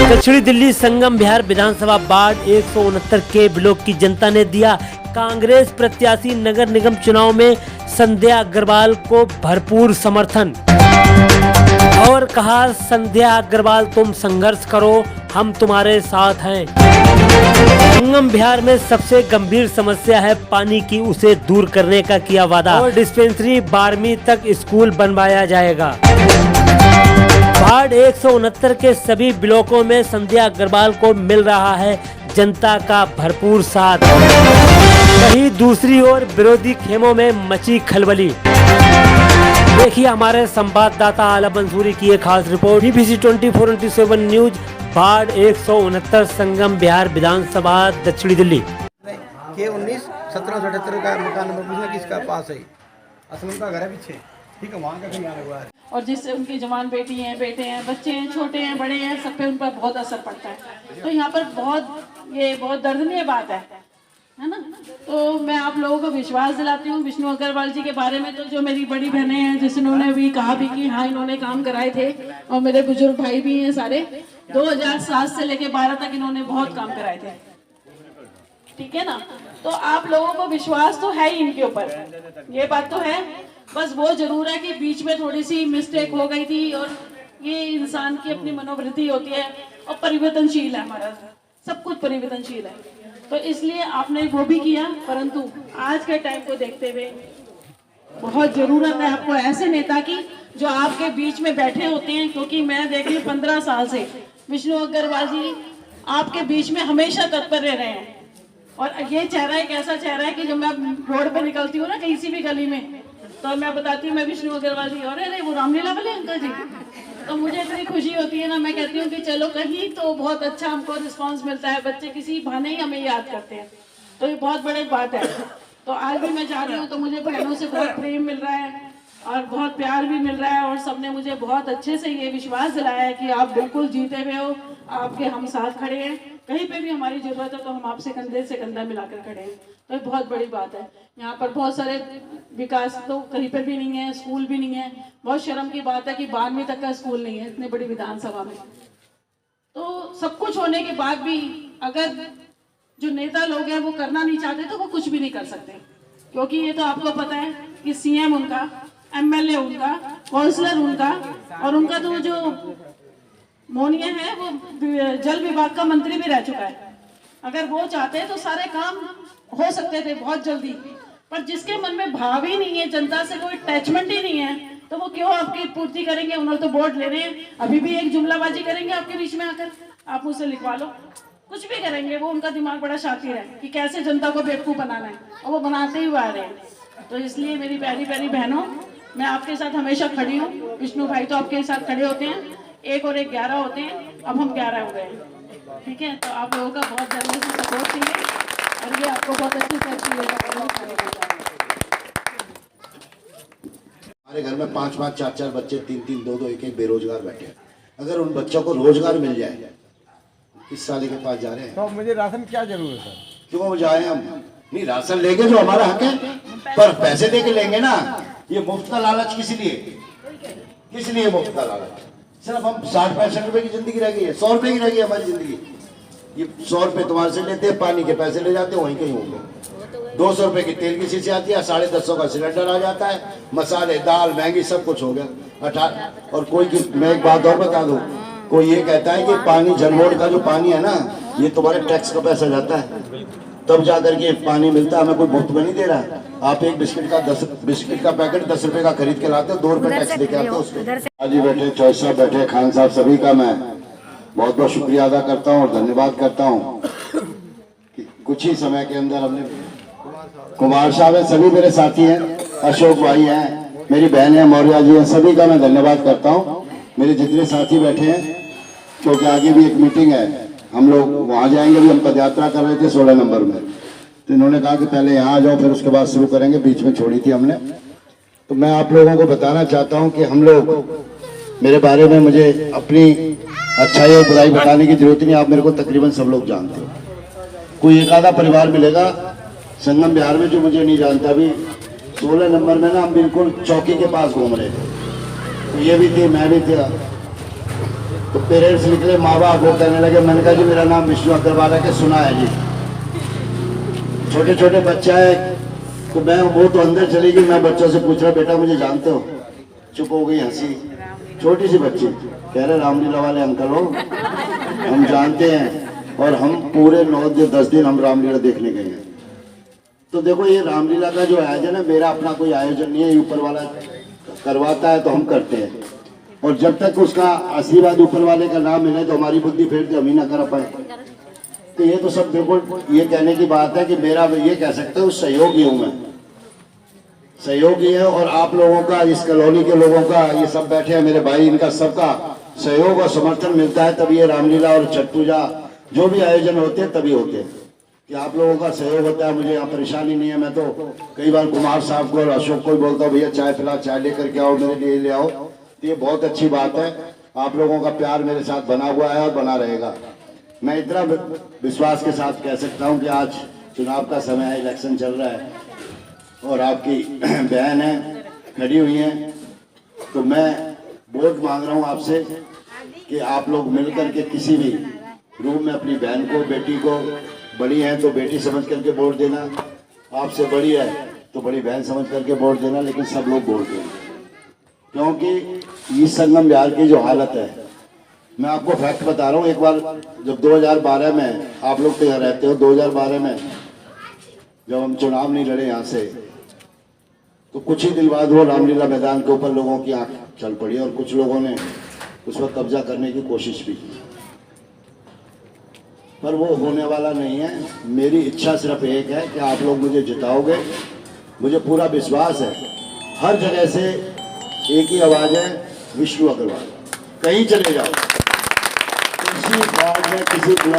दक्षिणी दिल्ली संगम बिहार विधानसभा वार्ड 169 के ब्लॉक की जनता ने दिया कांग्रेस प्रत्याशी नगर निगम चुनाव में संध्या अग्रवाल को भरपूर समर्थन और कहा, संध्या अग्रवाल तुम संघर्ष करो, हम तुम्हारे साथ हैं। संगम बिहार में सबसे गंभीर समस्या है पानी की, उसे दूर करने का किया वादा और डिस्पेंसरी 12वीं तक स्कूल बनवाया जाएगा। वार्ड 169 के सभी ब्लॉकों में संध्या अग्रवाल को मिल रहा है जनता का भरपूर साथ। वहीं दूसरी ओर विरोधी खेमों में मची खलबली। देखिए हमारे संवाददाता आलम मंसूरी की एक खास रिपोर्ट। BBC 24/7 न्यूज, वार्ड 169 संगम बिहार विधानसभा दक्षिणी दिल्ली। K19 1778 का मकान नंबर पूछना किसका पास है, असल उनका घर है पीछे, ठीक है, वहाँ का कहीं आने हुआ है। और जिससे उनकी जवान बेटी हैं, बेटे हैं, बच्चे हैं, छोटे हैं, बड़े हैं, सब पे उन पर बहुत असर पड़ता है। तो यहाँ पर बहुत दर्दनीय बात है ना। तो मैं आप लोगों को विश्वास दिलाती हूँ विष्णु अग्रवाल जी के बारे में। तो जो मेरी बड़ी बहनें हैं जिन्होंने भी कहा भी कि हाँ इन्होंने काम कराए थे, और मेरे बुजुर्ग भाई भी हैं सारे, 2007 से लेके 12 तक इन्होंने बहुत काम कराए थे, ठीक है ना। तो आप लोगों को विश्वास तो है ही इनके ऊपर, ये बात तो है। बस वो जरूर है कि बीच में थोड़ी सी मिस्टेक हो गई थी, और ये इंसान की अपनी मनोवृत्ति होती है और परिवर्तनशील है, हमारा सब कुछ परिवर्तनशील है। तो इसलिए आपने वो भी किया, परंतु आज के टाइम को देखते हुए बहुत जरूरत है आपको ऐसे नेता की जो आपके बीच में बैठे होते हैं। क्योंकि मैं देख रही 15 साल से विष्णु अग्रवाल जी आपके बीच में हमेशा तत्पर रहे हैं। और ये चेहरा एक ऐसा चेहरा है कि जब मैं रोड पे निकलती हूँ ना किसी भी गली में, तो मैं बताती हूँ मैं विष्णु अग्रवाल जी, और अरे वो रामलीला वाले अंकल जी। तो मुझे इतनी खुशी होती है ना, मैं कहती हूँ कि चलो कहीं तो बहुत अच्छा हमको रिस्पांस मिलता है, बच्चे किसी बहाने ही हमें याद करते हैं, तो ये बहुत बड़ी बात है। तो आज भी मैं जा रही हूँ तो मुझे बहनों से बहुत प्रेम मिल रहा है और बहुत प्यार भी मिल रहा है, और सबने मुझे बहुत अच्छे से ये विश्वास दिलाया है कि आप बिल्कुल जीते हुए हो, आपके हम साथ खड़े हैं, कहीं पे भी हमारी जरूरत है तो हम आपसे कंधे से कंधा मिलाकर खड़े हैं। तो ये बहुत बड़ी बात है। यहाँ पर बहुत सारे विकास तो कहीं पर भी नहीं है, स्कूल भी नहीं है। बहुत शर्म की बात है कि 12वीं तक का स्कूल नहीं है इतनी बड़ी विधानसभा में। तो सब कुछ होने के बाद भी अगर जो नेता लोग हैं वो करना नहीं चाहते तो वो कुछ भी नहीं कर सकते, क्योंकि ये तो आपको पता है कि CM उनका, MLA उनका, काउंसलर उनका, और उनका तो जो मोनिया है वो जल विभाग का मंत्री भी रह चुका है। अगर वो चाहते हैं तो सारे काम हो सकते थे बहुत जल्दी, पर जिसके मन में भाव ही नहीं है, जनता से कोई अटैचमेंट ही नहीं है, तो वो क्यों आपकी पूर्ति करेंगे। उन्होंने तो वोट ले रहे हैं, अभी भी एक जुमलाबाजी करेंगे आपके बीच में आकर, आप मुझसे लिखवा लो, कुछ भी करेंगे। वो उनका दिमाग बड़ा शातिर है कि कैसे जनता को बेवकूफ बनाना है, और वो बनाते ही आ रहे हैं। तो इसलिए मेरी प्यारी प्यारी बहनों, मैं आपके साथ हमेशा खड़ी हूँ। विष्णु भाई तो आपके साथ खड़े होते हैं, 1 और 1 11 होते हैं, अब हम 11 हो गए, ठीक है। तो आप लोगों का बहुत जल्दी से सपोर्ट चाहिए, और ये आपको बहुत अच्छी हमारे घर में 5-5, 4-4 बच्चे, 3-3, 2-2, 1-1 बेरोजगार बैठे हैं। अगर उन बच्चों को रोजगार मिल जाए, किस साले के पास जा रहे हैं? तो मुझे राशन क्या जरूरत है? क्यों जाए हम? नहीं, राशन लेंगे जो हमारा हक है, पर पैसे दे के लेंगे ना। ये मुफ्त का लालच किस लिए मुफ्त का लालच? सिर्फ हम 60-65 रुपए की जिंदगी रह गई है, 100 रुपए की रह गई है हमारी जिंदगी। ये 100 रुपए तुम्हारे से लेते हैं, पानी के पैसे ले जाते हैं, वहीं कहीं होंगे। 200 रुपए की तेल की शीशी आती है, 150 का सिलेंडर आ जाता है, मसाले, दाल महंगी, सब कुछ हो गया। और मैं एक बात और बता दूं, कोई ये कहता है कि पानी जल बोर्ड का जो पानी है ना, ये तुम्हारे टैक्स का पैसा जाता है, तब जाकर के पानी मिलता है, हमें कोई मुफ्त में नहीं दे रहा है। आप एक बिस्किट का पैकेट 10 रुपए का खरीद के लाते हो, 2 रुपए टैक्स लेके आते हो उसको। आज बैठे चौधरी साहब बैठे, खान साहब, सभी का मैं बहुत बहुत शुक्रिया अदा करता हूँ और धन्यवाद करता हूँ कि कुछ ही समय के अंदर हमने, कुमार साहब है, सभी मेरे साथी हैं, अशोक भाई हैं, मेरी बहन है, मौर्या जी हैं, सभी का मैं धन्यवाद करता हूँ। मेरे जितने साथी बैठे हैं, क्योंकि आगे भी एक मीटिंग है, हम लोग वहाँ जाएंगे। भी हम पद यात्रा कर रहे थे 16 नंबर में, तो इन्होंने कहा कि पहले यहाँ आ जाओ, फिर उसके बाद शुरू करेंगे, बीच में छोड़ी थी हमने। तो मैं आप लोगों को बताना चाहता हूँ कि हम लोग, मेरे बारे में मुझे अपनी अच्छाई और बुराई बताने की जरूरत नहीं, आप मेरे को तकरीबन सब लोग जानते हो। कोई एक आधा परिवार मिलेगा संगम बिहार में जो मुझे नहीं जानता। भी 16 नंबर में ना हम बिल्कुल चौकी के पास घूम रहे थे, तो ये भी थे, मैं भी था, तो पेरेंट्स निकले, माँ बाप, वो कहने लगे, मैंने कहा जी मेरा नाम विष्णु अग्रवाल है, कि सुना है जी। छोटे छोटे बच्चा है, तो वो तो अंदर चली गई, मैं बच्चों से पूछ रहा, बेटा मुझे जानते हो? चुप हो गई, हंसी, छोटी सी बच्ची। कह रहे रामलीला वाले अंकल हो, हम जानते हैं, और हम पूरे 9-10 दिन हम रामलीला देखने गए हैं। तो देखो, ये रामलीला का जो आयोजन है, मेरा अपना कोई आयोजन नहीं है, ऊपर वाला करवाता है तो हम करते हैं, और जब तक उसका आशीर्वाद ऊपर वाले का नाम मिले तो हमारी बुद्धि फेरते हम ही ना कर पाए। तो ये तो सब बिल्कुल ये कहने की बात है कि मेरा, ये कह सकते हो सहयोगी हूँ मैं, सहयोगी है। और आप लोगों का, इस कॉलोनी के लोगों का, ये सब बैठे हैं मेरे भाई, इनका सबका सहयोग और समर्थन मिलता है तभी ये रामलीला और छठ पूजा जो भी आयोजन होते हैं तभी होते हैं, कि आप लोगों का सहयोग होता है। मुझे यहाँ परेशानी नहीं है, मैं तो कई बार कुमार साहब को और अशोक को बोलता हूँ, भैया चाय पिला, चाय लेकर के आओ, मेरे लिए ले आओ। तो ये बहुत अच्छी बात है, आप लोगों का प्यार मेरे साथ बना हुआ है और बना रहेगा। मैं इतना विश्वास के साथ कह सकता हूँ कि आज चुनाव का समय है, इलेक्शन चल रहा है, और आपकी बहन है खड़ी हुई है, तो मैं वोट मांग रहा हूँ आपसे कि आप लोग मिलकर के किसी भी रूम में अपनी बहन को, बेटी को, बड़ी है तो बेटी समझ करके वोट देना, आपसे बड़ी है तो बड़ी बहन समझ करके वोट देना, लेकिन सब लोग वोट देना, क्योंकि इस संगम बिहार की जो हालत है, मैं आपको फैक्ट बता रहा हूँ। एक बार जब 2012 में, आप लोग तो यहाँ रहते हो, 2012 में जब हम चुनाव नहीं लड़े यहाँ से, तो कुछ ही दिन बाद वो रामलीला मैदान के ऊपर लोगों की आंख चल पड़ी, और कुछ लोगों ने उस पर कब्जा करने की कोशिश भी की, पर वो होने वाला नहीं है। मेरी इच्छा सिर्फ एक है कि आप लोग मुझे जिताओगे, मुझे पूरा विश्वास है। हर जगह से एक ही आवाज़ है, विष्णु अग्रवाल। कहीं चले जाओ, किसी वार्ड में, किसी